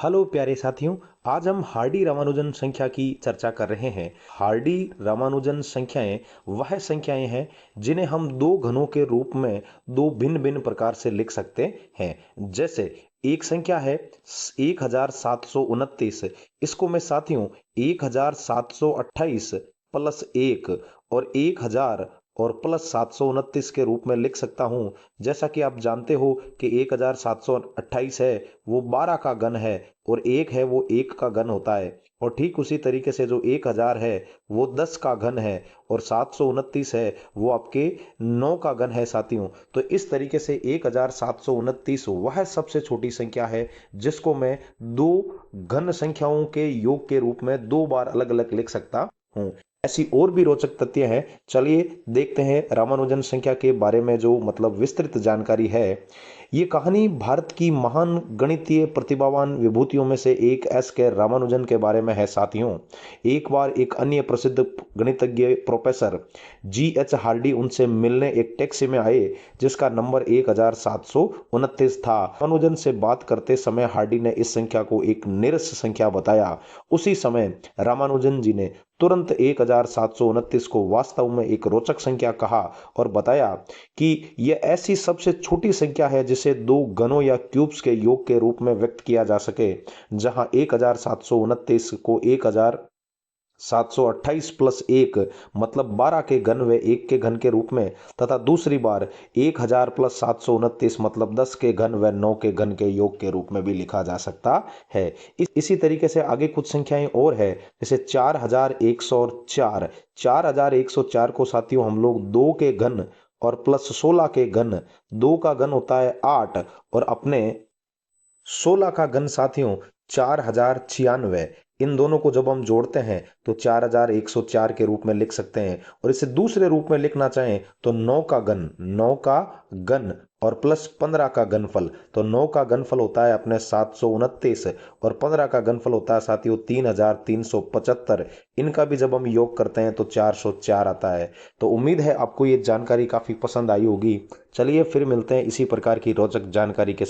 Hello प्यारे साथियों। आज हम हार्डी रामानुजन संख्या की चर्चा कर रहे हैं। हार्डी रामानुजन संख्याएं वह संख्याएं हैं जिन्हें हम दो घनों के रूप में दो भिन्न भिन्न प्रकार से लिख सकते हैं। जैसे एक संख्या है 1729। इसको मैं साथियों 1728 प्लस एक और 1000 और प्लस 729 के रूप में लिख सकता हूं। जैसा कि आप जानते हो कि 1728 है वो 12 का घन है और एक है वो एक का घन होता है। और ठीक उसी तरीके से जो 1000 है वो 10 का घन है और 729 है वो आपके 9 का घन है साथियों। तो इस तरीके से 1729 वह सबसे छोटी संख्या है जिसको मैं दो घन संख्याओं के योग के रूप में दो बार अलग अलग लिख सकता हूँ। ऐसी और भी रोचक तथ्य हैं। चलिए देखते हैं रामानुजन संख्या के बारे में जो विस्तृत जानकारी है। ये कहानी भारत की महान गणितीय प्रतिभावान विभूतियों में से एक एस के रामानुजन के बारे में है साथियों। एक बार एक अन्य प्रसिद्ध गणितज्ञ प्रोफेसर G.H. हार्डी उनसे मिलने एक टैक्सी में आए जिसका नंबर 1729 था। रामानुजन से बात करते समय हार्डी ने इस संख्या को एक निरस संख्या बताया। उसी समय रामानुजन जी ने तुरंत 1729 को वास्तव में एक रोचक संख्या कहा और बताया कि यह ऐसी सबसे छोटी संख्या है जिसे दो घनों या क्यूब्स के योग के रूप में व्यक्त किया जा सके। जहां 1729 को 1728 प्लस एक मतलब 12 के घन व एक के घन के रूप में, तथा दूसरी बार 1000 प्लस 729 मतलब 10 के घन व 9 के घन के योग के रूप में भी लिखा जा सकता है। इसी तरीके से आगे कुछ संख्याएं और है, जैसे 4104। 4104 को साथियों हम लोग 2 के घन और प्लस 16 के घन, 2 का घन होता है 8 और अपने 16 का घन साथियों 4096। इन दोनों को जब हम जोड़ते हैं तो 4104 के रूप में लिख सकते हैं। और इसे दूसरे रूप में लिखना चाहें तो 9 का घन और प्लस 15 का घनफल। तो 9 का घनफल होता है अपने 729 और 15 का घनफल होता है साथियों 3375। इनका भी जब हम योग करते हैं तो 404 आता है। तो उम्मीद है आपको ये जानकारी काफी पसंद आई होगी। चलिए फिर मिलते हैं इसी प्रकार की रोचक जानकारी के